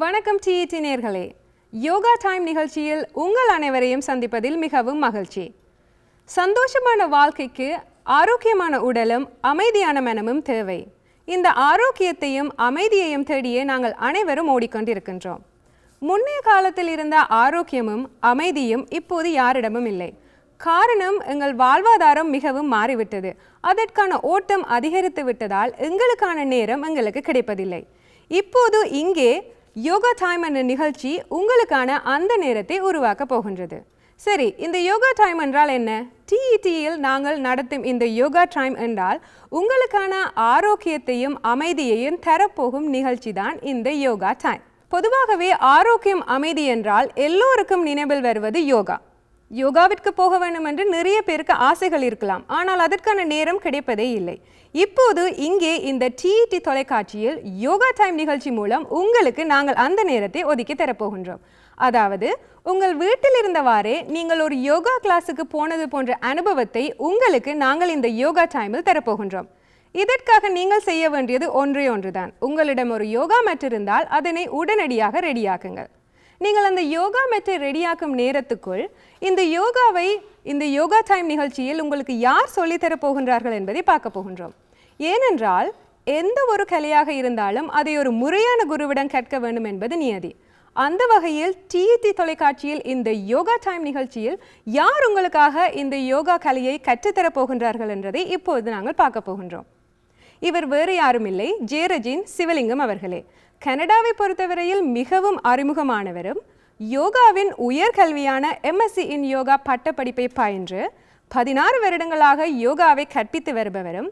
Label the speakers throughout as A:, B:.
A: வணக்கம் டிஇடி நேயர்களே, யோகா டைம் நிகழ்ச்சியில் உங்கள் அனைவரையும் சந்திப்பதில் மிகவும் மகிழ்ச்சி. சந்தோஷமான வாழ்க்கைக்கு ஆரோக்கியமான உடலும் அமைதியான மனமும் தேவை. இந்த ஆரோக்கியத்தையும் அமைதியையும் தேடியே நாங்கள் அனைவரும் ஓடிக்கொண்டிருக்கின்றோம். முன்னைய காலத்தில் இருந்த ஆரோக்கியமும் அமைதியும் இப்போது யாரிடமும் இல்லை. காரணம், எங்கள் வாழ்வாதாரம் மிகவும் மாறிவிட்டது. அதற்கான ஓட்டம் அதிகரித்து விட்டதால் எங்களுக்கான நேரம் எங்களுக்கு கிடைப்பதில்லை. இப்போது இங்கே யோகா டைம் என்ற நிகழ்ச்சி உங்களுக்கான அந்த நேரத்தை உருவாக்க போகின்றது. சரி, இந்த யோகா டைம் என்றால் என்ன? டிஇடியில் நாங்கள் நடத்தும் இந்த யோகா டைம் என்றால் உங்களுக்கான ஆரோக்கியத்தையும் அமைதியையும் தரப்போகும் நிகழ்ச்சி தான் இந்த யோகா டைம். பொதுவாகவே ஆரோக்கியம் அமைதி என்றால் எல்லோருக்கும் நினைவில் வருவது யோகா. யோகாவிற்கு போக வேண்டும் என்று நிறைய பேருக்கு ஆசைகள் இருக்கலாம், ஆனால் அதற்கான நேரம் கிடைப்பதே இல்லை. இப்போது இங்கே இந்த டிஇடி தொலைக்காட்சியில் யோகா டைம் நிகழ்ச்சி மூலம் உங்களுக்கு நாங்கள் அந்த நேரத்தை ஒதுக்கி தரப்போகின்றோம். அதாவது உங்கள் வீட்டில் இருந்தவாறே நீங்கள் ஒரு யோகா கிளாஸுக்கு போனது போன்ற அனுபவத்தை உங்களுக்கு நாங்கள் இந்த யோகா டைமில் தரப்போகின்றோம். இதற்காக நீங்கள் செய்ய வேண்டியது ஒன்றே ஒன்றுதான். உங்களிடம் ஒரு யோகா மேட் இருந்தால் அதனை உடனடியாக ரெடியாக்குங்கள். நீங்கள் அந்த யோகா மேட்டை ரெடியாக்கும் நேரத்துக்குள் இந்த யோகா டைம் நிகழ்ச்சியில் உங்களுக்கு யார் சொல்லித்தரப் போகின்றார்கள் என்பதை பார்க்க போகின்றோம். ஏனென்றால் எந்த ஒரு கலையாக இருந்தாலும் அதை ஒரு முறையான குருவிடம் கற்க வேண்டும் என்பது நியதி. அந்த வகையில் டிஇடி தொலைக்காட்சியில் இந்த யோகா டைம் நிகழ்ச்சியில் யார் உங்களுக்காக இந்த யோகா கலையை கற்றுத்தரப் போகின்றார்கள் என்றதை இப்போது நாங்கள் பார்க்க போகின்றோம். இவர் வேறு யாரும் இல்லை, ஜெயரஜின் சிவலிங்கம் அவர்களே. கனடாவை பொறுத்தவரையில் மிகவும் அறிமுகமானவரும், யோகாவின் உயர்கல்வியான எம்எஸ்சி இன் யோகா பட்டப்படிப்பை பயின்று 16 வருடங்களாக யோகாவை கற்பித்து வருபவரும்,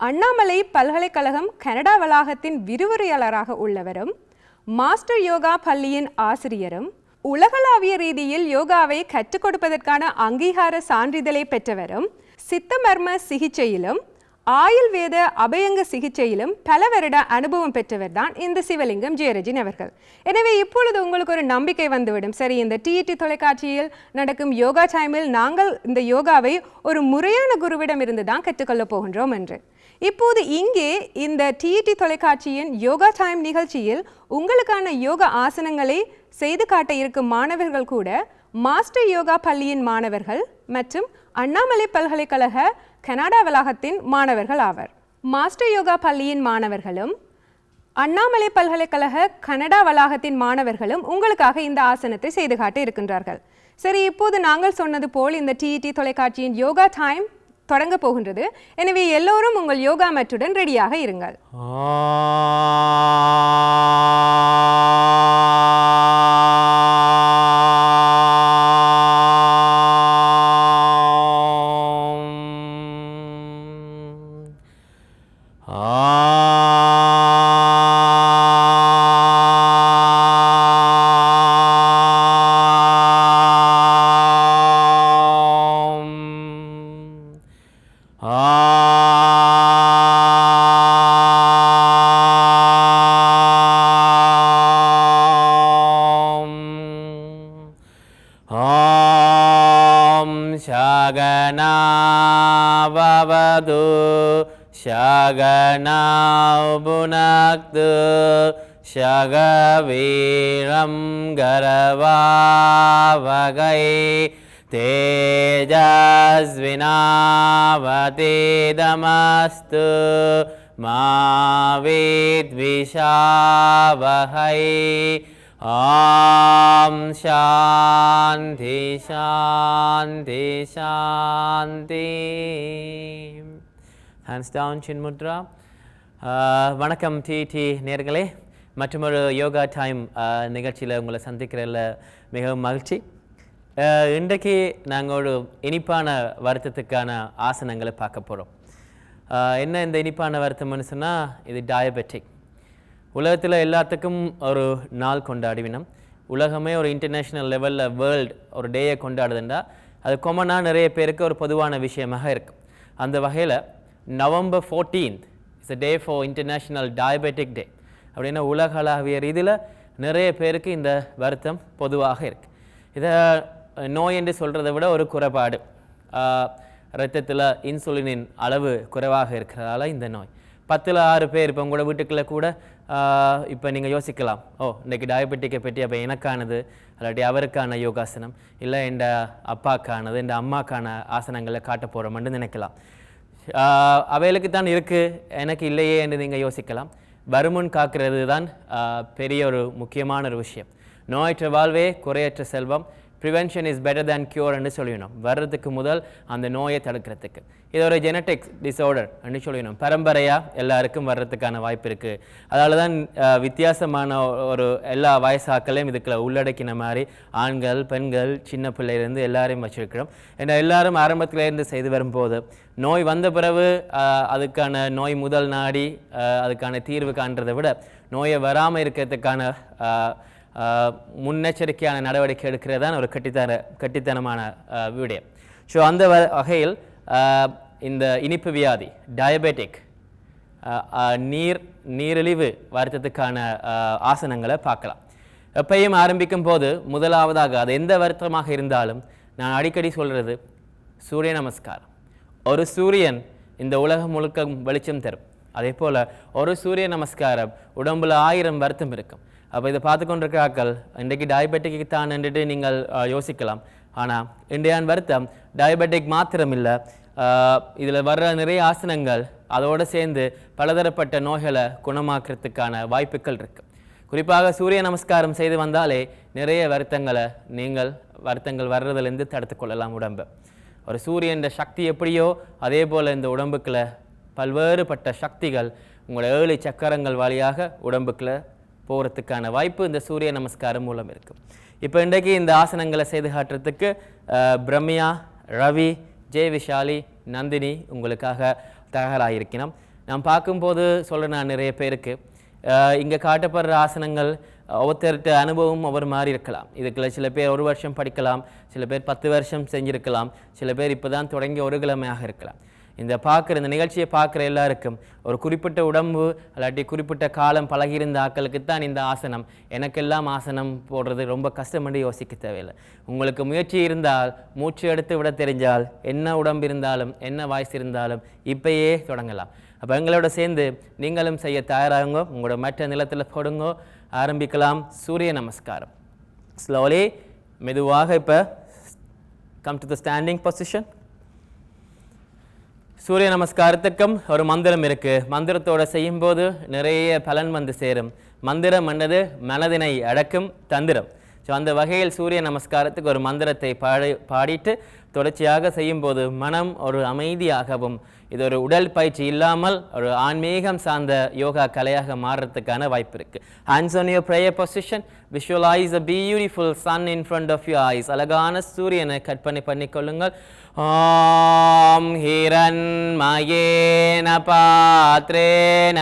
A: அண்ணாமலை பல்கலைக்கழகம் கனடா வளாகத்தின் விரிவுரையாளராக உள்ளவரும், மாஸ்டர் யோகா பள்ளியின் ஆசிரியரும், உலகளாவிய ரீதியில் யோகாவை கற்றுக் கொடுப்பதற்கான அங்கீகார சான்றிதழை பெற்றவரும், சித்தமர்ம சிகிச்சையிலும் ஆயுர்வேத அபயங்க சிகிச்சையிலும் பல வருட அனுபவம் பெற்றவர் தான் இந்த சிவலிங்கம் ஜெயரஜின் அவர்கள். எனவே இப்பொழுது உங்களுக்கு ஒரு நம்பிக்கை வந்துவிடும், சரி, இந்த டிஇடி தொலைக்காட்சியில் நடக்கும் யோகா டைமில் நாங்கள் இந்த யோகாவை ஒரு முறையான குருவிடம் இருந்து தான் கற்றுக்கொள்ளப் போகின்றோம் என்று. இப்போது இங்கே இந்த டிஇடி தொலைக்காட்சியின் யோகா டைம் நிகழ்ச்சியில் உங்களுக்கான யோகா ஆசனங்களை செய்து காட்ட இருக்கும் மாணவர்கள் கூட மாஸ்டர் யோகா பள்ளியின் மாணவர்கள் மற்றும் அண்ணாமலை பல்கலைக்கழக கனடா வளாகத்தின் மாணவர்கள் ஆவர். மாஸ்டர் யோகா பள்ளியின் மாணவர்களும் அண்ணாமலை பல்கலைக்கழக கனடா வளாகத்தின் மாணவர்களும் உங்களுக்காக இந்த ஆசனத்தை செய்து காட்ட இருக்கின்றார்கள். சரி, இப்போது நாங்கள் சொன்னது போல் இந்த டிஇடி தொலைக்காட்சியின் யோகா டைம் தொடங்க போகின்றது. எனவே எல்லோரும் உங்கள் யோகா மேட்டுடன் ரெடியாக இருங்கள்.
B: Shaganavavadu Shaganavbunaktu Shagaviram Garavavagai Tejasvinavadidamastu Mavidvishavahai Om Shanti Shanti Shanti. Hands down, Chin Mudra. வணக்கம் டிஇடி நேயர்களே, மற்றொரு யோகா டைம் நிகழ்ச்சியில் உங்களை சந்திக்கிறதில் மிகவும் மகிழ்ச்சி. இன்றைக்கு நாங்கள் ஒரு இனிப்பான வருத்தத்துக்கான ஆசனங்களை பார்க்க போகிறோம். என்ன இந்த இனிப்பான வருத்தம்னு சொன்னால், இது டயபெட்டிக். உலகத்தில் எல்லாத்துக்கும் ஒரு நாள் கொண்டாடிவினோம். உலகமே ஒரு இன்டர்நேஷ்னல் லெவலில் வேர்ல்டு ஒரு டேயை கொண்டாடுதுண்டா அது காமனாக நிறைய பேருக்கு ஒரு பொதுவான விஷயமாக இருக்கும். அந்த வகையில் November 14th is a day for international diabetic டே. அப்படின்னா உலகளாவிய ரீதியில் நிறைய பேருக்கு இந்த வருத்தம் பொதுவாக இருக்குது. இதை நோய் என்று சொல்கிறத விட ஒரு குறைபாடு, இரத்தத்தில் இன்சுலினின் அளவு குறைவாக இருக்கிறதால இந்த நோய். 10ல் 6 பேர் இப்போ உங்களோட வீட்டுக்குள்ளே கூட இப்போ நீங்கள் யோசிக்கலாம், இன்றைக்கி டயபெட்டிக்கை பற்றி அப்போ எனக்கானது இல்லாட்டி அவருக்கான யோகாசனம், இல்லை என் அப்பாக்கானது என் அம்மாக்கான ஆசனங்களை காட்ட போகிறோம்னு நினைக்கலாம். அவைகளுக்கு தான் இருக்குது, எனக்கு இல்லையே என்று நீங்கள் யோசிக்கலாம். வருமுன் காக்கிறது தான் பெரிய ஒரு முக்கியமான ஒரு விஷயம். நோயற்ற வாழ்வே குறையற்ற செல்வம், ப்ரிவென்ஷன் இஸ் பெட்டர் தேன் க்யூர்ன்னு சொல்லிடணும். வர்றதுக்கு முதல் அந்த நோயை தடுக்கிறதுக்கு. இது ஒரு ஜெனட்டிக் டிஸார்டர்ன்னு சொல்லிடணும். பரம்பரையாக எல்லாருக்கும் வர்றதுக்கான வாய்ப்பு இருக்குது. அதனால தான் வித்தியாசமான ஒரு எல்லா வயசாக்களையும் இதுக்குள்ள உள்ளடக்கின மாதிரி ஆண்கள் பெண்கள் சின்ன பிள்ளையிலேருந்து எல்லாரையும் வச்சுருக்கிறோம். ஏன்னா எல்லாரும் ஆரம்பத்திலேருந்து செய்து வரும்போது நோய் வந்த பிறகு அதுக்கான நோய் முதல் நாடி அதுக்கான தீர்வு காண்றதை விட நோயை வராமல் இருக்கிறதுக்கான முன்னெச்சரிக்கையான நடவடிக்கை எடுக்கிறது தான் ஒரு கட்டித்தனமான விடயம். ஸோ அந்த வகையில் இந்த இனிப்பு வியாதி டயபெட்டிக் நீரிழிவு வருத்தத்துக்கான ஆசனங்களை பார்க்கலாம். எப்பயும் ஆரம்பிக்கும் போது முதலாவதாக அது எந்த வருத்தமாக இருந்தாலும் நான் அடிக்கடி சொல்கிறது சூரிய நமஸ்காரம். ஒரு சூரியன் இந்த உலகம் முழுக்க வெளிச்சம் தரும். அதே போல் ஒரு சூரிய நமஸ்காரம் உடம்புல 1000 வருத்தம் இருக்கும். அப்போ இதை பார்த்து கொண்டிருக்கிறார்கள் இன்றைக்கு டயபெட்டிக்கு தான் என்றுட்டு நீங்கள் யோசிக்கலாம். ஆனால் இன்றையான் வருத்தம் டயபெட்டிக் மாத்திரம் இல்லை, இதில் வர்ற நிறைய ஆசனங்கள் அதோடு சேர்ந்து பலதரப்பட்ட நோய்களை குணமாக்குறதுக்கான வாய்ப்புகள் இருக்குது. குறிப்பாக சூரிய நமஸ்காரம் செய்து வந்தாலே நிறைய வருத்தங்கள் வர்றதுலேருந்து தடுத்து கொள்ளலாம் உடம்பு. ஒரு சூரியன் சக்தி எப்படியோ அதே போல் இந்த உடம்புக்குள்ள பல்வேறுபட்ட சக்திகள் உங்களோட 7 சக்கரங்கள் வழியாக உடம்புக்குள்ள போகிறதுக்கான வாய்ப்பு இந்த சூரிய நமஸ்காரம் மூலம் இருக்குது. இப்போ இன்றைக்கு இந்த ஆசனங்களை செய்து காட்டுறதுக்கு பிரம்யா, ரவி, ஜெய் விஷாலி, நந்தினி உங்களுக்காக தயாராகிருக்கணும். நான் பார்க்கும்போது நான் நிறைய பேருக்கு இங்கே காட்டப்படுற ஆசனங்கள் ஒவ்வொருத்தர்கிட்ட அனுபவம் ஒவ்வொரு மாதிரி இருக்கலாம். இதுக்குள்ள சில பேர் 1 வருஷம் படிக்கலாம், சில பேர் 10 வருஷம் செஞ்சுருக்கலாம், சில பேர் இப்போ தான் தொடங்கி 1 கிழமையாக இருக்கலாம். இந்த நிகழ்ச்சியை பார்க்குற எல்லாருக்கும் ஒரு குறிப்பிட்ட உடம்பு இல்லாட்டி குறிப்பிட்ட காலம் பழகியிருந்த ஆக்களுக்கு தான் இந்த ஆசனம். எனக்கெல்லாம் ஆசனம் போடுறது ரொம்ப கஷ்டமென்று யோசிக்க தேவையில்லை. உங்களுக்கு முயற்சி இருந்தால், மூச்சு எடுத்து விட தெரிஞ்சால், என்ன உடம்பு இருந்தாலும் என்ன வாய்ஸ் இருந்தாலும் இப்பயே தொடங்கலாம். அப்போ எங்களோட சேர்ந்து நீங்களும் செய்ய தயாராகுங்க. உங்களோட மற்ற நிலத்தில் போடுங்க. ஆரம்பிக்கலாம். சூரிய நமஸ்காரம். ஸ்லோலி மெதுவாக இப்போ come to the standing position. சூரிய நமஸ்காரத்துக்கும் ஒரு மந்திரம் இருக்குது. மந்திரத்தோடு செய்யும்போது நிறைய பலன் வந்து சேரும். மந்திரம் என்னது? மனதினை அடக்கும் தந்திரம். ஸோ அந்த வகையில் சூரிய நமஸ்காரத்துக்கு ஒரு மந்திரத்தை பாடிட்டு தொடர்ச்சியாக செய்யும்போது மனம் ஒரு அமைதியாகவும், இது ஒரு உடல் பயிற்சி இல்லாமல் ஒரு ஆன்மீகம் சார்ந்த யோகா கலையாக மாறுறதுக்கான வாய்ப்பு இருக்குது. Hands on your prayer position. Visualize a beautiful sun in front of your eyes. அழகான சூரியனை கற்பனை பண்ணிக்கொள்ளுங்கள். ஓம் ஹிரண்மயேன பாத்ரேன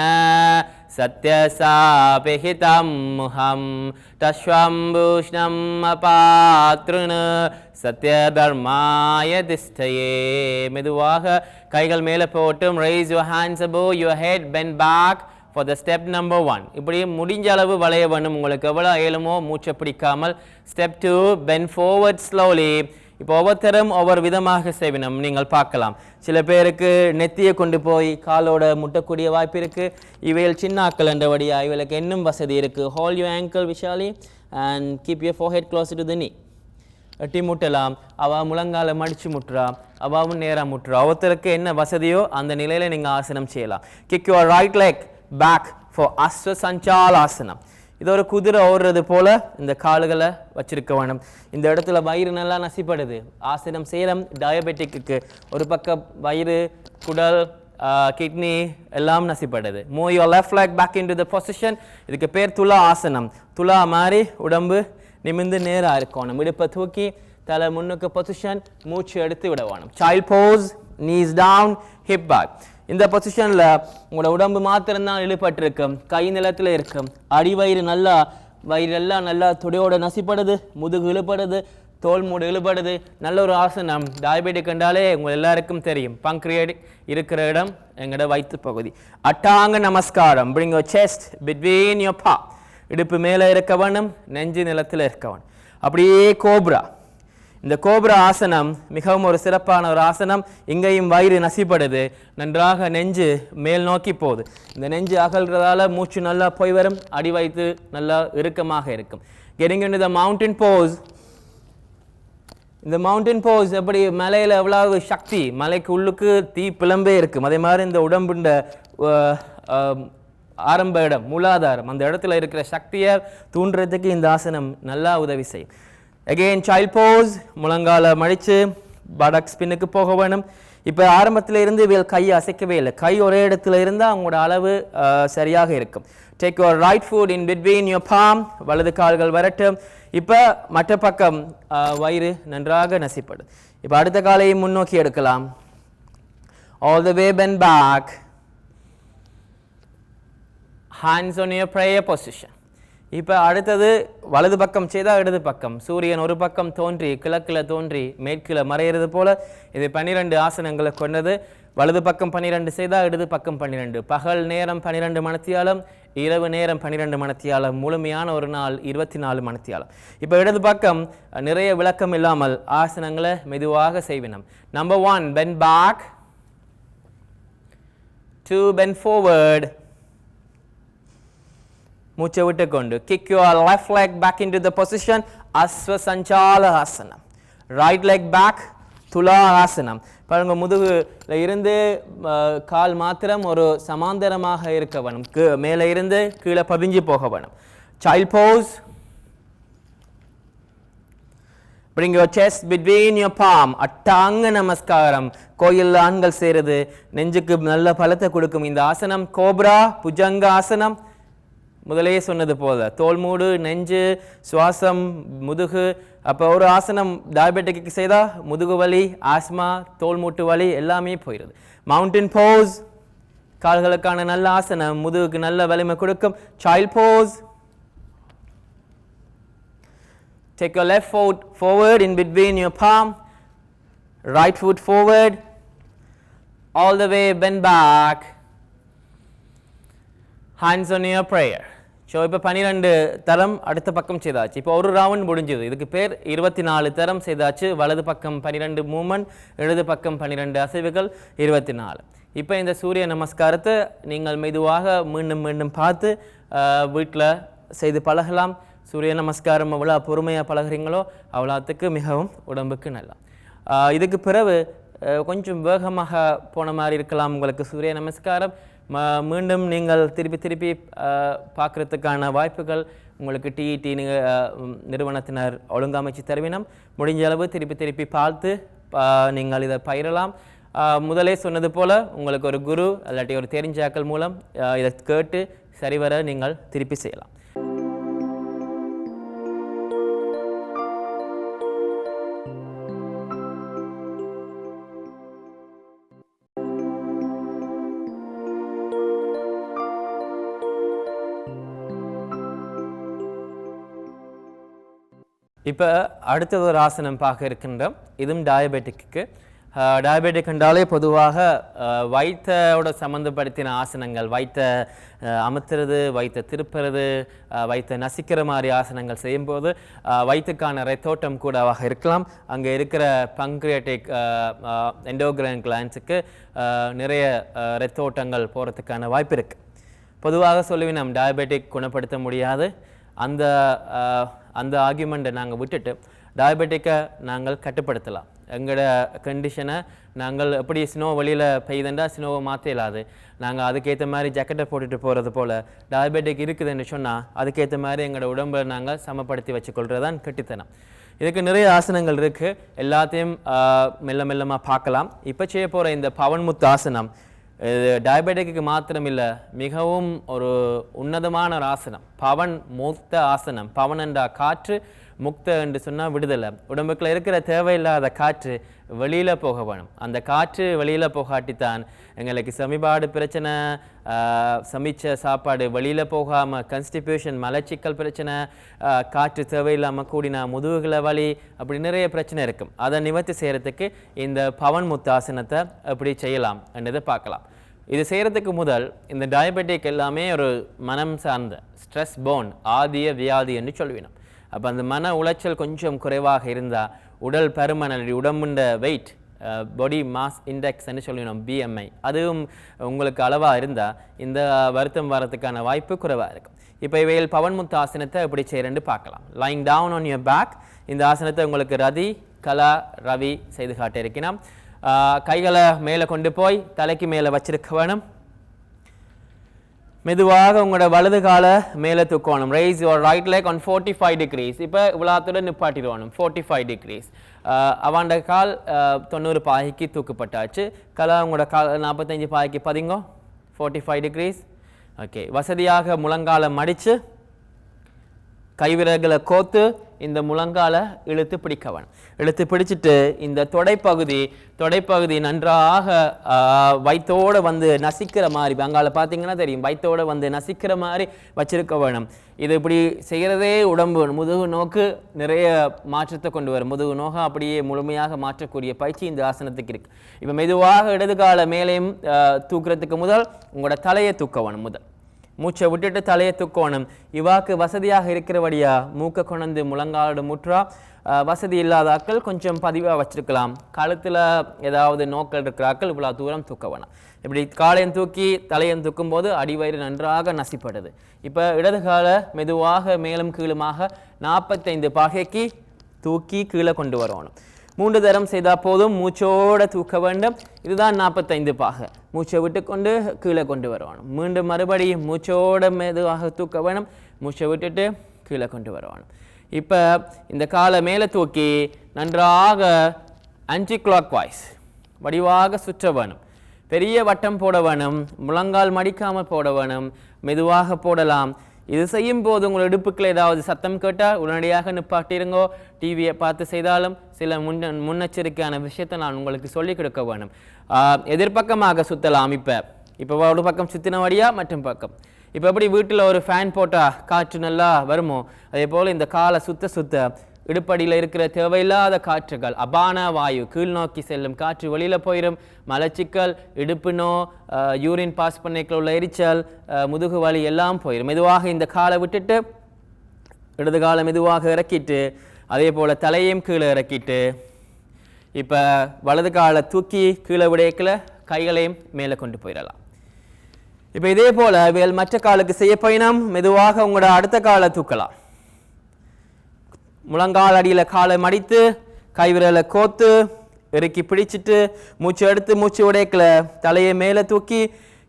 B: சத்யசாபிஹிதம் முஹம் தஸ்வம்பூஷ்ணம் அபாத்ருண சத்யதர்மாய திஷ்டயே. மெதுவாக கைகள் மேலே போட்டும் raise your hands above your head, bend back for the step number 1. இப்படி முடிஞ்ச அளவு வளைய வேணும். உங்களுக்கு எவ்வளோ ஏழுமோ மூச்சை பிடிக்காமல். Step 2, bend forward slowly. இப்போ ஒவ்வொருத்தரும் ஒவ்வொரு விதமாக செய்வினம் நீங்கள் பார்க்கலாம். சில பேருக்கு நெத்தியை கொண்டு போய் காலோட முட்டக்கூடிய வாய்ப்பு இருக்குது. இவைகள் சின்ன ஆக்கள் என்றபடியா இவளுக்கு இன்னும் வசதி இருக்குது. Hold your ankle Vishali and keep your forehead closer to the knee. எட்டி முட்டலாம். அவள் முழங்கால மடித்து முட்டுறா, அவாவும் நேராக முட்டுறா. ஒவ்வொருத்தருக்கு என்ன வசதியோ அந்த நிலையில் நீங்கள் ஆசனம் செய்யலாம். Kick your right leg back for Asva Sanchalasana. இது ஒரு குதிரை ஓடுறது போல இந்த கால்களை வச்சிருக்க வேணும். இந்த இடத்துல வயிறு நல்லா நசிப்படுது. ஆசனம் செய்யலாம். டயபெட்டிக்கு ஒரு பக்கம் வயிறு, குடல், கிட்னி எல்லாம் நசிப்படுது. Move your left leg back into the position. இதுக்கு பேர் துலா ஆசனம். துலா மாதிரி உடம்பு நிமிர்ந்து நேராக இருக்கணும். இடுப்பை தூக்கி தலை முன்னுக்கு பொசிஷன், மூச்சு எடுத்து விட வேணும். Child pose, knees down, hip back. இந்த பொசிஷனில் உங்களோட உடம்பு மாத்திரம்தான் இழுபட்டிருக்கும். கை நிலத்தில் இருக்கும். அடிவயிறு வயிறெல்லாம் நல்லா துடையோட நசிப்படுது. முதுகு இழுபடுது, தோல் மூடு இழுபடுது. நல்ல ஒரு ஆசனம். டயபெட்டிக் கண்டாலே உங்கள் எல்லாருக்கும் தெரியும். பங்க்ரியேட்டிக் இருக்கிற இடம் எங்களோட வயிற்று பகுதி. அட்டாங்க நமஸ்காரம். Bring your chest between your paw. இடுப்பு மேலே இருக்க வேணும், நெஞ்சு நிலத்தில் இருக்க வேணும். அப்படியே கோப்ரா. இந்த கோபுர ஆசனம் மிகவும் ஒரு சிறப்பான ஒரு ஆசனம். இங்கேயும் வயிறு நசிப்படுது, நன்றாக நெஞ்சு மேல் நோக்கி போகுது. இந்த நெஞ்சு அகல்றதால மூச்சு நல்லா போய் வரும், அடி வைத்து நல்லா இறுக்கமாக இருக்கும். Getting into the mountain pose. இந்த மவுண்டன் போஸ் எப்படி மலையில் எவ்வளவு சக்தி, மலைக்கு உள்ளுக்கு தீ பிளம்பே இருக்கும், அதே மாதிரி இந்த உடம்புண்ட ஆரம்ப இடம் மூலாதாரம் அந்த இடத்துல இருக்கிற சக்தியை தூண்டுறதுக்கு இந்த ஆசனம் நல்லா உதவி செய்யும். அகெயின் சைல்ட் போஸ், முழங்கால மடித்து படக்ஸ் பின்னுக்கு போக வேணும். இப்போ ஆரம்பத்தில் இருந்து கையை அசைக்கவே இல்லை, கை ஒரே இடத்துல இருந்தால் அவங்களோட அளவு சரியாக இருக்கும். Take your right foot in between your palm, வலது கால்கள் வரட்டும். இப்போ மற்ற பக்கம் வயிறு நன்றாக நசிப்படும். இப்போ அடுத்த காலையை முன்னோக்கி எடுக்கலாம். All the way bend back. Hands on your prayer position. இப்போ அடுத்தது வலது பக்கம் செய்தால் இடது பக்கம். சூரியன் ஒரு பக்கம் தோன்றி கிழக்கில் தோன்றி மேற்கில் மறையிறது போல இது 12 ஆசனங்களை கொண்டது. வலது பக்கம் 12 செய்தால் இடது பக்கம் 12. பகல் நேரம் 12 மணித்தியாலம், இரவு நேரம் 12 மணித்தியாலம், முழுமையான ஒரு நாள் 24 மணித்தியாலம். இப்போ இடது பக்கம் நிறைய விளக்கம் இல்லாமல் ஆசனங்களை மெதுவாக செய்வினோம். Number 1, bend back. 2, bend forward. மூச்சை விட்டு கொண்டு kick your left leg back into the position, அஸ்வ சஞ்சால ஆசனம். Right leg back, துலா ஆசனம். பாருங்க, முதுகுல இருந்து கால் மாத்திரம் ஒரு சமாந்தரமாக இருக்க வேணும், மேலே இருந்து கீழே பதிஞ்சு போக வேணும். Child pose. Bring your chest between your palm. அட்டாங்க நமஸ்காரம், கோயிலில் ஆண்கள் செய்கிறது, நெஞ்சுக்கு நல்ல பலத்தை கொடுக்கும் இந்த ஆசனம். கோப்ரா புஜங்க ஆசனம். முதலே சொன்னது போல தோல் மூடு, நெஞ்சு, சுவாசம், முதுகு. அப்போ ஒரு ஆசனம் டயபெட்டிக்கு செய்தால் முதுகு வலி, ஆஸ்மா, தோல் மூட்டு வலி எல்லாமே போயிடுது. மவுண்டன் போஸ், கால்களுக்கான நல்ல ஆசனம், முதுகுக்கு நல்ல வலிமை கொடுக்கும். Child pose. Take your left foot forward in between your palm, right foot forward, all the way bend back, hands on your prayer. So இப்போ 12 தரம் அடுத்த பக்கம் செய்தாச்சு. இப்போ ஒரு ரவுண்ட் முடிஞ்சது, இதுக்கு பேர் 24 தரம் செய்தாச்சு. வலது பக்கம் 12 மூமெண்ட், இடது பக்கம் 12 அசைவுகள், 24. இப்போ இந்த சூரிய நமஸ்காரத்தை நீங்கள் மெதுவாக மீண்டும் மீண்டும் பார்த்து வீட்டில் செய்து பழகலாம். சூரிய நமஸ்காரம் எவ்வளோ பொறுமையாக பழகிறீங்களோ அவ்வளோத்துக்கு மிகவும் உடம்புக்கு நல்லா. இதுக்கு பிறகு கொஞ்சம் வேகமாக போன மாதிரி இருக்கலாம் உங்களுக்கு சூரிய நமஸ்காரம். மீண்டும் நீங்கள் திருப்பி பார்க்குறதுக்கான வாய்ப்புகள் உங்களுக்கு டிஇடி நிறுவனத்தினர் ஒழுங்கமைச்சு தருவினம். முடிஞ்ச அளவு திருப்பி பார்த்து நீங்கள் இதை பயிரலாம். முதலே சொன்னது போல் உங்களுக்கு ஒரு குரு இல்லாட்டி ஒரு தெரிஞ்சாக்கள் மூலம் இதை கேட்டு சரிவர நீங்கள் திருப்பி செய்யலாம். இப்போ அடுத்தது ஒரு ஆசனம் பார்க்க இருக்கின்றோம். இதுவும் டயபெட்டிக்கு. டயபெட்டிக் என்றாலே பொதுவாக வயிற்றோட சம்மந்தப்படுத்தின ஆசனங்கள், வயிற்றை அமுத்துறது, வயிற்றை திருப்புறது, வயிற்றை நசிக்கிற மாதிரி ஆசனங்கள் செய்யும்போது வயிற்றுக்கான ரத்தோட்டம் கூடவாக இருக்கலாம். அங்கே இருக்கிற பங்க்ரியட்டிக் எண்டோக்ரைன் கிளான்ஸுக்கு நிறைய ரத்தோட்டங்கள் போகிறதுக்கான வாய்ப்பு இருக்குது. பொதுவாக சொல்லுவேன், நம்ம டயபெட்டிக் குணப்படுத்த முடியாது. அந்த ஆர்கியூமெண்ட்டை நாங்கள் விட்டுட்டு டயபெட்டிக்கை நாங்கள் கட்டுப்படுத்தலாம். எங்களோட கண்டிஷனை நாங்கள் எப்படி ஸ்னோ வெளியில் பெய்யுதுண்டா ஸ்னோவை மாற்ற இல்லாது, நாங்கள் அதுக்கேற்ற மாதிரி ஜாக்கெட்டை போட்டுட்டு போகிறது போல் டயபெட்டிக் இருக்குதுன்னு சொன்னால் அதுக்கேற்ற மாதிரி எங்களோட உடம்பை நாங்கள் சமப்படுத்தி வச்சுக்கொள்கிறது தான் கெட்டித்தனம். இதுக்கு நிறைய ஆசனங்கள் இருக்குது, எல்லாத்தையும் மெல்லமாக பார்க்கலாம். இப்போ செய்ய போகிற இந்த பவன்முத்து ஆசனம் இது டயபெட்டிக்கு மாத்திரம் இல்லை, மிகவும் ஒரு உன்னதமான ஒரு ஆசனம். பவன் முக்த ஆசனம். பவன் என்றா காற்று, முக்த என்று சொன்னால் விடுதலை. உடம்புக்குள்ள இருக்கிற தேவையில்லாத காற்று வெளியில் போக வேணும். அந்த காற்று வெளியில் போகாட்டித்தான் எங்களுக்கு சமிபாடு பிரச்சனை, சமைச்ச சாப்பாடு வெளியில் போகாமல் கன்ஸ்டிபியூஷன், மலச்சிக்கல் பிரச்சனை, காற்று தேவையில்லாமல் கூடினா முதுகுல வலி, அப்படி நிறைய பிரச்சனை இருக்கும். அதை நிவர்த்தி செய்கிறதுக்கு இந்த பவன் முத்தாசனத்தை எப்படி செய்யலாம் என்றதை பார்க்கலாம். இது செய்கிறதுக்கு முதல் இந்த டயபெட்டிக் எல்லாமே ஒரு மனம் சார்ந்த ஸ்ட்ரெஸ் போன், ஆதிய வியாதி என்று சொல்லுவினோம். அப்போ அந்த மன உளைச்சல் கொஞ்சம் குறைவாக இருந்தால் உடல் பருமன் அல்லது உடம்புண்ட வெயிட் பாடி மாஸ் இண்டெக்ஸ்ன்னு சொல்லணும் BMI அதுவும் உங்களுக்கு அளவாக இருந்தால் இந்த வருத்தம் வரத்துக்கான வாய்ப்பு குறைவாக இருக்கும். இப்போ இவையில் பவன்முத்து ஆசனத்தை எப்படி செய்கிறேன்னு பார்க்கலாம். Lying down on your back. இந்த ஆசனத்தை உங்களுக்கு ரதி, கலா, ரவி செய்து காட்டியிருக்கணும். கைகளை மேலே கொண்டு போய் தலைக்கு மேலே வச்சிருக்க வேணும். மெதுவாக உங்களோட வலது காலை மேலே தூக்கணும். Raise your right leg on 45 degrees. இப்போ இவ்வளோத்துடன் நிப்பாட்டிடுவோம் 45 degrees. அவண்ட கால் 90 பாய்க்கு தூக்கப்பட்டாச்சு. கலா உங்களோட கால் 45 பாய்க்கு பதிங்கோ 45 degrees. ஓகே, வசதியாக முழங்காலை மடித்து கைவிரல்களை கோத்து இந்த முழங்கால இழுத்து பிடிக்கவன். இழுத்து பிடிச்சிட்டு இந்த தொடைப்பகுதி நன்றாக வயிற்றோடு வந்து நசிக்கிற மாதிரி, அங்கால பார்த்தீங்கன்னா தெரியும், வயிற்றோடு வந்து நசிக்கிற மாதிரி வச்சிருக்க வேணும். இது இப்படி செய்கிறதே உடம்பு முதுகு நோக்கு நிறைய மாற்றத்தை கொண்டு வரும். முதுகு நோக அப்படியே முழுமையாக மாற்றக்கூடிய பயிற்சி இந்த ஆசனத்துக்கு இருக்கு. இப்போ மெதுவாக இடது கால மேலேயும் தூக்குறதுக்கு முதல் உங்களோட தலையை தூக்க வேணும். முதல் மூச்சை விட்டுட்டு தலையை தூக்கணும். இவாக்கு வசதியாக இருக்கிறபடியா மூக்கை கொண்டு முழங்காலோட முற்றா. வசதி இல்லாதாக்கள் கொஞ்சம் பதிவாக வச்சிருக்கலாம். கழுத்தில் ஏதாவது நோக்கள் இருக்கிறாக்கள் இவ்வளோ தூரம் தூக்க வேணாம். இப்படி காலையும் தூக்கி தலையும் தூக்கும் போது அடிவயிறு நன்றாக நசிப்படுது. இப்போ இடது காலை மெதுவாக மேலும் கீழுமாக 45 பாகைக்கு தூக்கி கீழே கொண்டு வரணும். 3 தரம் செய்தால் போதும். மூச்சோட தூக்க வேண்டும். இதுதான் 45 பாகை. மூச்சை விட்டு கொண்டு கீழே கொண்டு வரணும். மீண்டும் மறுபடியும் மூச்சோட மெதுவாக தூக்க வேணும். மூச்சை விட்டுட்டு கீழே கொண்டு வரணும். இப்போ இந்த காலை மேலே தூக்கி நன்றாக ஆன்டி கிளாக் வாய்ஸ் வடிவாக சுற்ற வேணும். பெரிய வட்டம் போட வேணும். முழங்கால் மடிக்காமல் போட வேணும். மெதுவாக போடலாம். இது செய்யும் போது உங்கள் இடுப்புக்கள் ஏதாவது சத்தம் கேட்டால் உடனடியாக நிப்பாட்டிருங்கோ. டிவியை பார்த்து செய்தாலும் சில முன்னெச்சரிக்கையான விஷயத்தை நான் உங்களுக்கு சொல்லிக் கொடுக்க வேணும். எதிர்பக்கமாக சுற்றலாம். இப்போ ஒரு பக்கம் சுற்றினபடியா மற்றும் பக்கம். இப்போ எப்படி வீட்டில் ஒரு ஃபேன் போட்டால் காற்று நல்லா வருமோ அதே போல் இந்த காலை சுத்த இடுப்படியில் இருக்கிற தேவையில்லாத காற்றுகள், அபான வாயு, கீழ் நோக்கி செல்லும் காற்று வெளியில் போயிடும். மலச்சிக்கல், இடுப்பு நோ, யூரின் பாஸ் பண்ணிக்கல உள்ள எரிச்சல், முதுகு வலி எல்லாம் போயிடும். மெதுவாக இந்த காலை விட்டுட்டு இடது காலை மெதுவாக இறக்கிட்டு அதே போல் தலையையும் கீழே இறக்கிட்டு இப்போ வலது காலை தூக்கி கீழே விடையக்கில் கைகளையும் மேலே கொண்டு போயிடலாம். இப்போ இதே போல் வேல் மற்ற காலுக்கு செய்ய பயணம். மெதுவாக உங்களோட அடுத்த காலை தூக்கலாம். முழங்கால் அடியில் காலை மடித்து கைவிரலை கோத்து இறுக்கி பிடிச்சிட்டு மூச்சு எடுத்து மூச்சு உடைக்கல தலையை மேலே தூக்கி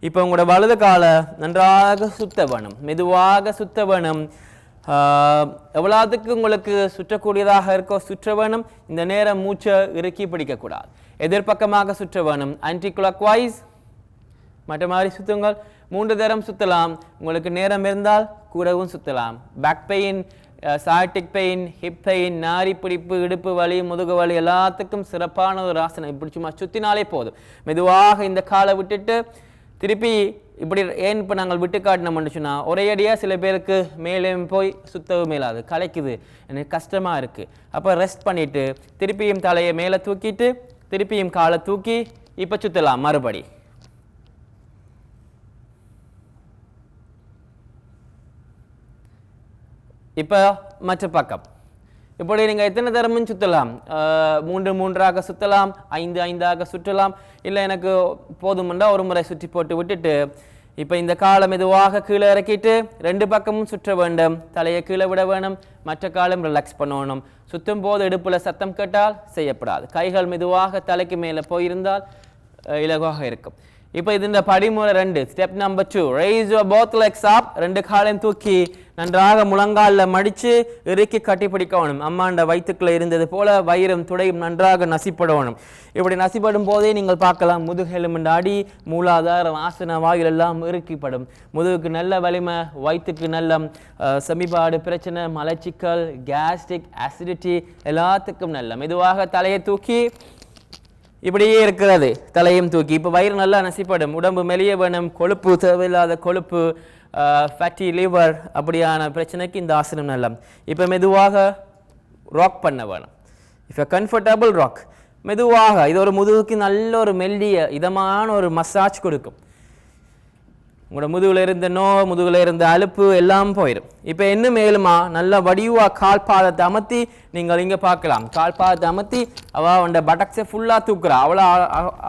B: இப்போ உங்களோட வலது காலை நன்றாக சுத்த வேணும். மெதுவாக சுத்த வேணும். எவ்வளோத்துக்கு உங்களுக்கு சுற்றக்கூடியதாக இருக்கோ சுற்ற வேணும். இந்த நேரம் மூச்சை இறுக்கி பிடிக்கக்கூடாது. எதிர்பக்கமாக சுற்ற வேணும். ஆன்டி கிளாக் வாய்ஸ் மற்ற மாதிரி சுற்றுங்கள். 3 தரம் சுற்றலாம். உங்களுக்கு நேரம் இருந்தால் கூடவும் சுற்றலாம். Back pain, sciatic pain, hip pain, நாரி பிடிப்பு, இடுப்பு வலி, முதுகு வலி எல்லாத்துக்கும் சிறப்பான ஒரு ஆசனம். இப்படி சும்மா சுற்றினாலே போதும். மெதுவாக இந்த காலை விட்டுட்டு திருப்பி இப்படி ஏன் இப்போ நாங்கள் விட்டு காட்டினோம்னு சொன்னால் ஒரே அடியாக சில பேருக்கு மேலே போய் சுத்தவும் மேலாது, கலைக்குது, எனக்கு கஷ்டமாக இருக்குது. அப்போ ரெஸ்ட் பண்ணிவிட்டு திருப்பியும் தலையை மேலே தூக்கிட்டு திருப்பியும் காலை தூக்கி இப்போ சுற்றலாம் மறுபடி. இப்போ மற்ற பக்கம் இப்படி நீங்கள் எத்தனை தரமும் சுற்றலாம். 3 சுற்றலாம், 5 சுற்றலாம். இல்லை எனக்கு போதுமெண்டா ஒரு முறை சுற்றி போட்டு விட்டுட்டு இப்போ இந்த காலை மெதுவாக கீழே இறக்கிட்டு 2 பக்கமும் சுற்ற வேண்டும். தலையை கீழே விட வேணும். மற்ற காலம் ரிலாக்ஸ் பண்ணணும். சுற்றும் போது இடுப்பில் சத்தம் கேட்டால் செய்யப்படாது. கைகள் மெதுவாக தலைக்கு மேலே போயிருந்தால் இலகுவாக இருக்கும். இப்போ இது இந்த படிமுறை 2. Step number 2, raise your both legs up. 2 காலையும் தூக்கி நன்றாக முழங்காலில் மடித்து இறுக்கி கட்டி பிடிக்கணும். அம்மாண்ட வயிற்றுக்குள்ளே இருந்தது போல வயிறும் துடையும் நன்றாக நசிப்படணும். இப்படி நசிப்படும் போதே நீங்கள் பார்க்கலாம் முதுகெலும்பு அடி, மூலாதாரம், ஆசன வாயில் எல்லாம் இறுக்கிப்படும். முதுகுக்கு நல்ல வலிமை, வயிற்றுக்கு நல்ல செமிபாடு பிரச்சனை, மலச்சிக்கல், கேஸ்ட்ரிக், அசிடிட்டி எல்லாத்துக்கும் நல்ல. மெதுவாக தலையை தூக்கி இப்படியே இருக்கிறது. தலையும் தூக்கி இப்போ வயிறு நல்லா நசிப்படும். உடம்பு மெலிய வேணும். கொழுப்பு, தேவையில்லாத கொழுப்பு, ஃபேட்டி லிவர் அப்படியான பிரச்சனைக்கு இந்த ஆசனம் நல்ல. இப்போ மெதுவாக ராக் பண்ண வேணும். இப்போ கம்ஃபர்டபுள் ராக் மெதுவாக. இது ஒரு முதுகுக்கு நல்ல ஒரு மெல்லிய இதமான ஒரு மசாஜ் கொடுக்கும். உங்களோட முதுகில் இருந்த முதுகில் இருந்த அலுப்பு எல்லாம் போயிடும். இப்போ என்ன மேலுமா நல்ல வடிவா கால் பாதத்தை அமர்த்தி நீங்கள் இங்கே பார்க்கலாம். கால் பாதத்தை அமர்த்தி அவள் பட்டக்ஸை ஃபுல்லாக தூக்குறா.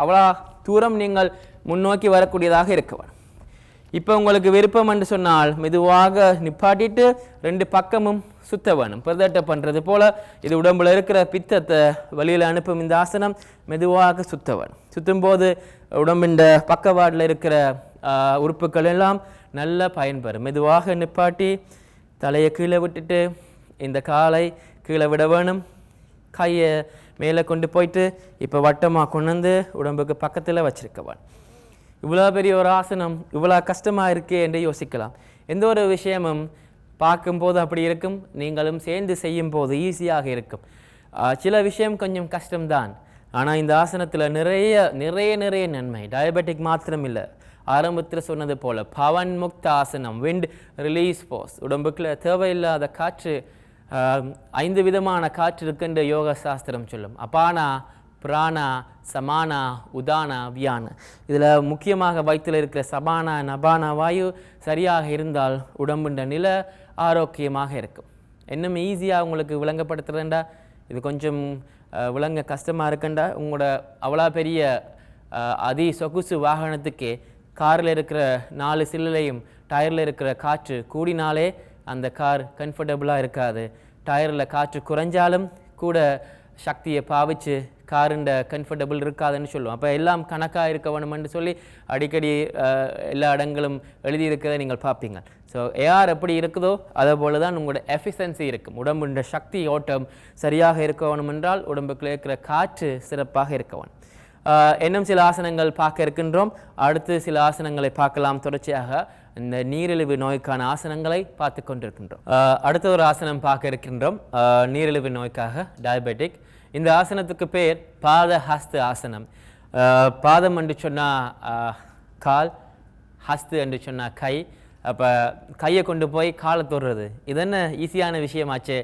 B: அவ்வளோ தூரம் நீங்கள் முன்னோக்கி வரக்கூடியதாக இருக்கவன். இப்போ உங்களுக்கு விருப்பம் என்று சொன்னால் மெதுவாக நிப்பாட்டிட்டு 2 பக்கமும் சுத்த வேணும். பிரதட்ட பண்ணுறது போல் இது உடம்புல இருக்கிற பித்தத்தை வெளியில் அனுப்பும் இந்த ஆசனம் மெதுவாக சுத்த வேணும். சுற்றும்போது உடம்பின் பக்கவாட்டில் இருக்கிற உறுப்புகள் எல்லாம் நல்லா பயன்பெறும். மெதுவாக நிப்பாட்டி தலையை கீழே விட்டுட்டு இந்த காலை கீழே விட வேணும். கையை மேலே கொண்டு போயிட்டு இப்போ வட்டமாக கொண்டு வந்து உடம்புக்கு பக்கத்தில் வச்சிருக்க வேணும். இவ்வளோ பெரிய ஒரு ஆசனம் இவ்வளோ கஷ்டமாக இருக்கே என்று யோசிக்கலாம். எந்த ஒரு விஷயமும் பார்க்கும்போது அப்படி இருக்கும், நீங்களும் சேர்ந்து செய்யும் போது ஈஸியாக இருக்கும். சில விஷயம் கொஞ்சம் கஷ்டம்தான், ஆனால் இந்த ஆசனத்தில் நிறைய நிறைய நிறைய நன்மை. டயபெட்டிக் மாத்திரம் இல்லை, ஆரம்பத்தில் சொன்னது போல் பவன் முக்த ஆசனம், விண்ட் ரிலீஸ் போஸ், உடம்புக்குள்ள தேவையில்லாத காற்று 5 விதமான காற்று இருக்குன்ற யோக சாஸ்திரம் சொல்லும். அபானா, பிராணா, சமானா, உதானா, வியானா. இதில் முக்கியமாக வயிற்றில் இருக்கிற சபானா நபானா வாயு சரியாக இருந்தால் உடம்புன்ற நிலை ஆரோக்கியமாக இருக்கும். இன்னும் ஈஸியாக உங்களுக்கு விளங்கப்படுத்துறதுண்டா, இது கொஞ்சம் விளங்க கஷ்டமாக இருக்குண்டா, உங்களோட அவ்வளோ பெரிய அதி சொகுசு வாகனத்துக்கே காரில் இருக்கிற 4 சில்லையும் டயரில் இருக்கிற காற்று கூடினாலே அந்த கார் கம்ஃபர்டபுளாக இருக்காது. டயரில் காற்று குறைஞ்சாலும் கூட சக்தியை பாவிச்சு காருண்ட கம்ஃபர்டபுள் இருக்காதுன்னு சொல்லுவோம். அப்போ எல்லாம் கணக்காக இருக்க வேணுமென்று சொல்லி அடிக்கடி எல்லா இடங்களும் எழுதியிருக்கிறத நீங்கள் பார்ப்பீங்க. ஸோ ஏஆர் எப்படி இருக்குதோ அதே போல தான் உங்களோட எஃபிஷியன்சி இருக்கும். உடம்புன்ற சக்தி ஓட்டம் சரியாக இருக்க வேணும் என்றால் உடம்புக்குள்ள இருக்கிற காற்று சிறப்பாக இருக்க வேணும். இன்னும் சில ஆசனங்கள் பார்க்க இருக்கின்றோம். அடுத்து சில ஆசனங்களை பார்க்கலாம். தொடர்ச்சியாக இந்த நீரிழிவு நோய்க்கான ஆசனங்களை பார்த்து கொண்டிருக்கின்றோம். அடுத்த ஒரு ஆசனம் பார்க்க இருக்கின்றோம், நீரிழிவு நோய்க்காக, டயபெட்டிக். இந்த ஆசனத்துக்கு பேர் பாத ஹஸ்த ஆசனம். பாதம் என்று சொன்னால் கால், ஹஸ்து என்று சொன்னால் கை. அப்போ கையை கொண்டு போய் காலை தொடுறது இது என்ன ஈஸியான விஷயமாச்சு.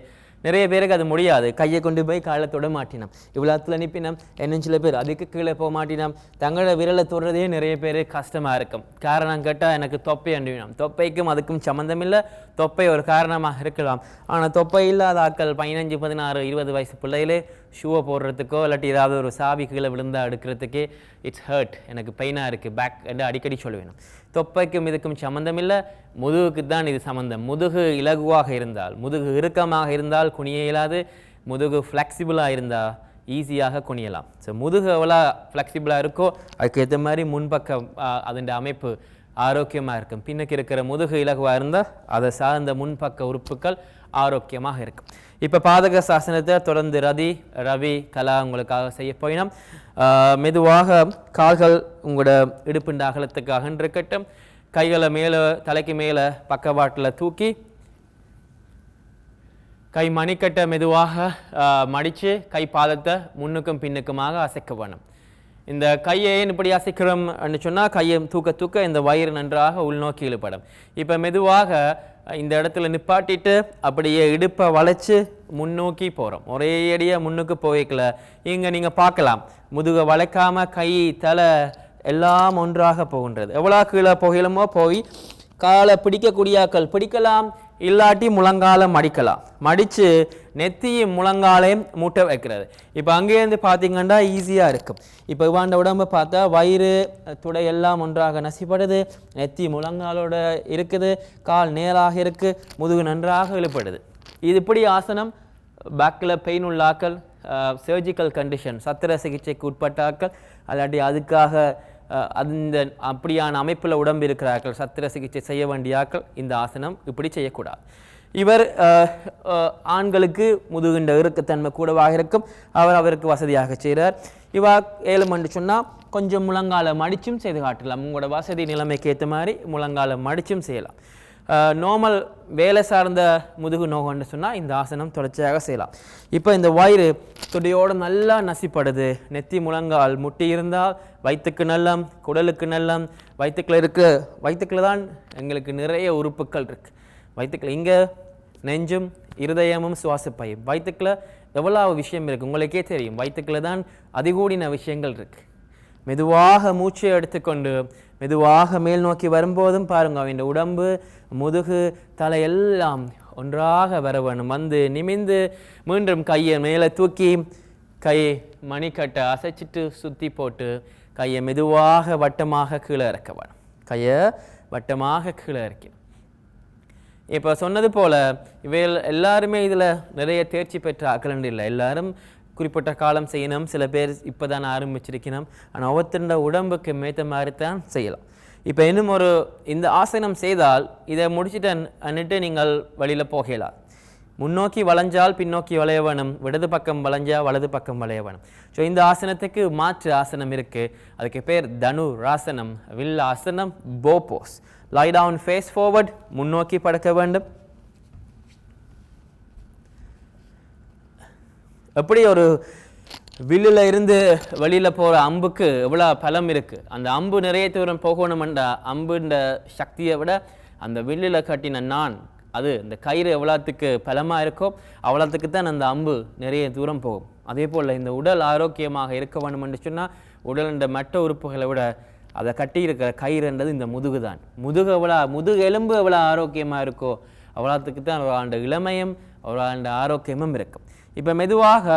B: நிறைய பேருக்கு அது முடியாது. கையை கொண்டு போய் காலை தொட மாட்டினோம், இவ்வளோத்துல அனுப்பினோம். இன்னும் சில பேர் அதுக்கு கீழே போக மாட்டினோம். தங்களோட விரலை தொடுறதே நிறைய பேர் கஷ்டமாக இருக்கும். காரணம் கேட்டால் எனக்கு தொப்பை அண்டிவினோம். தொப்பைக்கும் அதுக்கும் சம்மந்தம் இல்லை. தொப்பை ஒரு காரணமாக இருக்கலாம். ஆனால் தொப்பை இல்லாத ஆட்கள் 15, 16, 20 வயசு பிள்ளைகளே ஷூவை போடுறதுக்கோ இல்லாட்டி ஏதாவது ஒரு சாவி கீழே விழுந்தால் எடுக்கிறதுக்கே இட்ஸ் ஹர்ட், எனக்கு பெயினாக இருக்குது, பேக் என்று அடிக்கடி சொல்லுவேணும். தொப்பைக்கும் இதுக்கும் சம்மந்தம் இல்லை, முதுகுக்கு தான் இது சம்மந்தம். முதுகு இலகுவாக இருந்தால், முதுகு இறுக்கமாக இருந்தால் குனிய இயலாது. முதுகு ஃப்ளெக்சிபிளாக இருந்தால் ஈஸியாக குனியலாம். ஸோ முதுகு எவ்வளோ ஃப்ளெக்சிபிளாக இருக்கோ அதுக்கு ஏற்ற மாதிரி முன்பக்கம் அதன் அமைப்பு ஆரோக்கியமாக இருக்கும். பின்னுக்கு இருக்கிற முதுகு இலகுவாக இருந்தால் அதை சார்ந்த முன்பக்க உறுப்புகள் ஆரோக்கியமாக இருக்கும். இப்போ பாதக சாசனத்தை தொடர்ந்து ரவி கலா உங்களுக்காக செய்ய போயினோம். மெதுவாக கால்கள் உங்களோட இடுப்புண்ட அகலத்துக்காக இருக்கட்டும். கைகளை மேலே, தலைக்கு மேலே பக்கவாட்டில் தூக்கி கை மணிக்கட்டை மெதுவாக மடித்து கை பாதத்தை முன்னுக்கும் பின்னுக்குமாக அசைக்க வேணும். இந்த கையை இப்படி அசைக்கிறோம்னு சொன்னால் கையை தூக்க தூக்க இந்த வயிறு நன்றாக உள்நோக்கி இழுப்படும். இப்போ மெதுவாக இந்த இடத்துல நிப்பாட்டிட்டு அப்படியே இடுப்பை வளைச்சு முன்னோக்கி போகிறோம். ஒரே அடியாக முன்னுக்கு போய்க்கல. இங்கே நீங்கள் பார்க்கலாம், முதுகை வளைக்காம கை தலை எல்லாம் ஒன்றாக போகின்றது. எவ்வளோ கீழே போகலுமோ போய் காலை பிடிக்கக்கூடியாக்கள் பிடிக்கலாம், இல்லாட்டி முழங்காலம் மடிக்கலாம். மடித்து நெத்தியும் முழங்காலையும் மூட்டை வைக்கிறது. இப்போ அங்கேருந்து பார்த்தீங்கன்னா ஈஸியாக இருக்கும். இப்போ இவாண்ட உடம்பை பார்த்தா வயிறு துடை எல்லாம் ஒன்றாக நசிப்படுது, நெத்தி முழங்காலோட இருக்குது, கால் நேராக இருக்குது, முதுகு நன்றாக இழுப்படுது. இது இப்படி ஆசனம் பேக்கில் பெயின் உள்ள ஆக்கள், சர்ஜிக்கல் கண்டிஷன், சத்திர சிகிச்சைக்கு உட்பட்ட ஆக்கள், அல்லாட்டி அதுக்காக அந்த அப்படியான அமைப்பில் உடம்பு இருக்கிறார்கள், சத்திர சிகிச்சை செய்ய வேண்டிய ஆக்கள் இந்த ஆசனம் இப்படி செய்யக்கூடாது. இவர் ஆண்களுக்கு முதுகின்ற இறுக்கத்தன்மை கூடவாக இருக்கும், அவருக்கு வசதியாக செய்கிறார். இவர் ஏழுமன்று சொன்னால் கொஞ்சம் முழங்கால மடிச்சும் செய்து காட்டலாம். உங்களோட வசதி நிலைமைக்கு ஏற்ற மாதிரி முழங்கால மடிச்சும் செய்யலாம். நார்மல் வேலை சார்ந்த முதுகு நோகம்னு சொன்னால் இந்த ஆசனம் தொடர்ச்சியாக செய்யலாம். இப்போ இந்த வயிறு துடையோடு நல்லா நசிப்படுது. நெத்தி முழங்கால் முட்டி இருந்தால் வயிற்றுக்கு நல்லம், குடலுக்கு நல்லம். வயிற்றுக்குள்ள தான் எங்களுக்கு நிறைய உறுப்புகள் இருக்குது. வயிற்றுக்குள்ள இங்கே நெஞ்சும் இருதயமும் சுவாசப்பையும். வயிற்றுக்குள்ள எவ்வளோ விஷயம் இருக்குது உங்களுக்கே தெரியும். வயிற்றுக்குள்ள தான் அதிகூடின விஷயங்கள் இருக்குது. மெதுவாக மூச்சை எடுத்துக்கொண்டு மெதுவாக மேல் நோக்கி வரும்போதும் பாருங்க அவன் உடம்பு முதுகு தலை எல்லாம் ஒன்றாக வர வேணும். வந்து நிமிந்து மீண்டும் கையை மேலே தூக்கி கை மணிக்கட்டை அசைச்சிட்டு சுற்றி போட்டு கையை மெதுவாக வட்டமாக கீழே இறக்க வேணும். கையை வட்டமாக கீழே இறக்கணும். இப்போ சொன்னது போல் இவைகள் எல்லாருமே இதில் நிறைய தேர்ச்சி பெற்ற ஆக்கள் இல்லை. எல்லாரும் குறிப்பிட்ட காலம் செய்யணும். சில பேர் இப்போ தான் ஆரம்பிச்சிருக்கணும். ஆனால் ஒவ்வொருத்தருட உடம்புக்கு மேற்ற மாதிரி தான் செய்யலாம். இப்போ இன்னும் இந்த ஆசனம் செய்தால் இதை முடிச்சுட்டு நீங்கள் வழியில் போகலாம். முன்னோக்கி வளைஞ்சால் பின்னோக்கி வளைய வேணும், இடது பக்கம் வளைஞ்சால் வலது பக்கம் வளைய வேணும். ஸோ இந்த ஆசனத்துக்கு மாற்று ஆசனம் இருக்குது. அதுக்கு பேர் தனுராசனம், வில் ஆசனம், bow pose. Lie down, face forward, முன்னோக்கி படுக்க வேண்டும். எப்படி ஒரு வில்லில் இருந்து வெளியில் போகிற அம்புக்கு எவ்வளோ பலம் இருக்குது, அந்த அம்பு நிறைய தூரம் போகணுமென்ற அம்புன்ற சக்தியை விட அந்த வில்லில் கட்டின நான் அது இந்த கயிறு எவ்வளோத்துக்கு பலமாக இருக்கோ அவ்வளோத்துக்கு தான் அந்த அம்பு நிறைய தூரம் போகும். அதே போல் இந்த உடல் ஆரோக்கியமாக இருக்க வேணும்னு சொன்னால் உடலுன்ற மற்ற உறுப்புகளை விட அதை கட்டி இருக்கிற கயிறுன்றது இந்த முதுகு தான். முதுகு எலும்பு எவ்வளோ ஆரோக்கியமாக இருக்கோ அவ்வளோத்துக்கு தான் அவளோட இளமையும் அவளோட ஆரோக்கியமும் இருக்கும். இப்போ மெதுவாக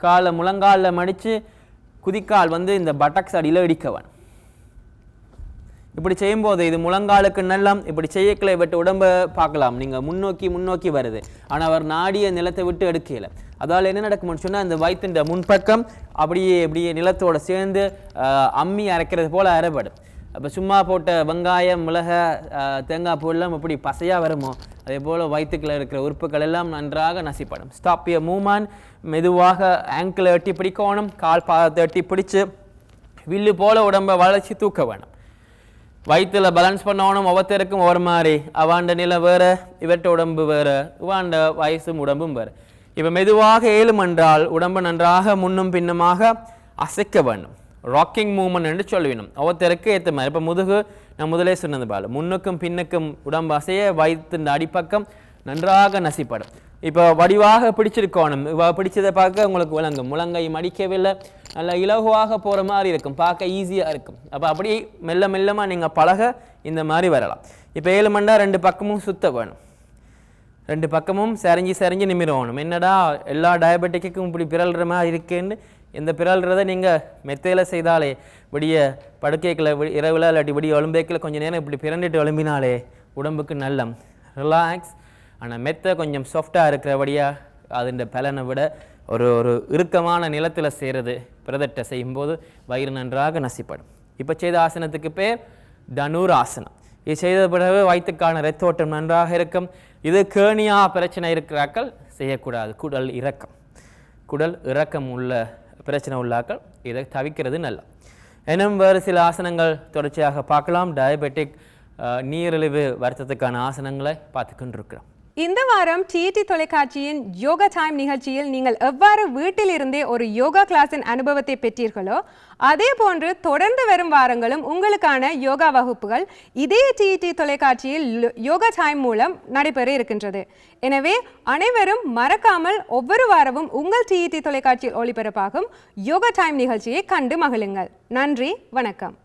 B: காலை முழங்காலில் மடித்து குதிக்கால் இந்த பட்டக்ஸ் அடியில் இடிக்கவன். இப்படி செய்யும்போது இது முழங்காலுக்கு நல்லம். இப்படி செய்யக்கலை விட்டு உடம்பை பார்க்கலாம், நீங்கள் முன்னோக்கி வருது. ஆனால் அவர் நாடிய நிலத்தை விட்டு எடுக்கல. அதால் என்ன நடக்கும்னு சொன்னால் இந்த வயிற்றுன்ற முன்பக்கம் அப்படியே நிலத்தோடு சேர்ந்து அம்மி அரைக்கிறது போல் அரைப்படும். அப்போ சும்மா போட்ட வெங்காயம் மிளகா தேங்காய் பூலாம் எப்படி பசையாக வருமோ அதே போல் வயிற்றுக்குள்ள இருக்கிற உறுப்புகள் எல்லாம் நன்றாக நசிப்படும். Stop your movement. மெதுவாக ஆங்கிளை எட்டி பிடிக்கணும், கால் பாதத்தை எட்டி பிடிச்சு வில்லு போல் உடம்பை வளைச்சி தூக்க வேணும். வயிற்றுல பேலன்ஸ் பண்ணணும். ஒவ்வொருத்தருக்கும் ஒவ்வொரு மாதிரி. அவாண்ட நிலை வேறு, இவற்ற உடம்பு வேறு, இவாண்ட வயசும் உடம்பும் வேறு. இப்போ மெதுவாக ஏழும் என்றால் உடம்பு நன்றாக முன்னும் பின்னுமாக அசைக்க வேண்டும். ராக்கிங் மூவ்மெண்ட் என்று சொல்லுவேணும். ஒவ்வொருத்தருக்கு ஏற்ற மாதிரி. இப்போ முதுகு நான் முதலே சொன்னது போல முன்னுக்கும் பின்னுக்கும் உடம்பு அசைய வயிற்று அடிப்பக்கம் நன்றாக நசிப்படும். இப்போ வடிவாக பிடிச்சிருக்கணும். பிடிச்சதை பார்க்க உங்களுக்கு விளங்கும். முழங்கை மடிக்கவில்லை, நல்லா இலகுவாக போகிற மாதிரி இருக்கும், பார்க்க ஈஸியாக இருக்கும். அப்போ அப்படி மெல்லமாக நீங்கள் பழக இந்த மாதிரி வரலாம். இப்போ 7 மண்டா 2 பக்கமும் சுத்த வேணும். 2 பக்கமும் சரிஞ்சு நிமிரணும். என்னடா எல்லா டயபெட்டிக்கும் இப்படி பிறல்ற மாதிரி இருக்குன்னு இந்த பிறல்றதை நீங்கள் மெத்தையில் செய்தாலே விடிய படுக்கைகளை இரவில் இல்லாட்டி விடிய ஒலிம்பேக்கில் கொஞ்சம் நேரம் இப்படி பிறண்டுட்டு ஒலிம்பினாலே உடம்புக்கு நல்லம். ரிலாக்ஸ். ஆனால் மெத்தை கொஞ்சம் சாஃப்டாக இருக்கிறபடியாக அதுன்ற பலனை விட ஒரு இறுக்கமான நிலத்தில் செய்கிறது பிரதட்டை செய்யும்போது வயிறு நன்றாக நசிப்படும். இப்போ செய்த ஆசனத்துக்கு பேர் தனுராசனம். இது செய்த பிறகு வயிற்றுக்கான இரத்தோட்டம் நன்றாக இருக்கும். இது கேணியா பிரச்சனை இருக்கிறாக்கள் செய்யக்கூடாது. குடல் இறக்கம் உள்ள பிரச்சனை உள்ளாக்கள் இதை தவிக்கிறது நல்ல. இன்னும் வேறு சில ஆசனங்கள் தொடர்ச்சியாக பார்க்கலாம். டயபெட்டிக் நீரிழிவு வருத்தத்துக்கான ஆசனங்களை பார்த்துக்கொண்டு இருக்கிறோம்.
A: இந்த வாரம் டிடி தொலைக்காட்சியின் யோகா டைம் நிகழ்ச்சியில் நீங்கள் எவ்வாறு வீட்டில் இருந்தே ஒரு யோகா கிளாஸின் அனுபவத்தை பெற்றீர்களோ அதே போன்று தொடர்ந்து வரும் வாரங்களும் உங்களுக்கான யோகா வகுப்புகள் இதே டிடி தொலைக்காட்சியில் யோகா டைம் மூலம் நடைபெற இருக்கின்றது. எனவே அனைவரும் மறக்காமல் ஒவ்வொரு வாரமும் உங்கள் டிடி தொலைக்காட்சியில் ஒளிபரப்பாகும் யோகா டைம் நிகழ்ச்சியை கண்டு மகிழுங்கள். நன்றி, வணக்கம்.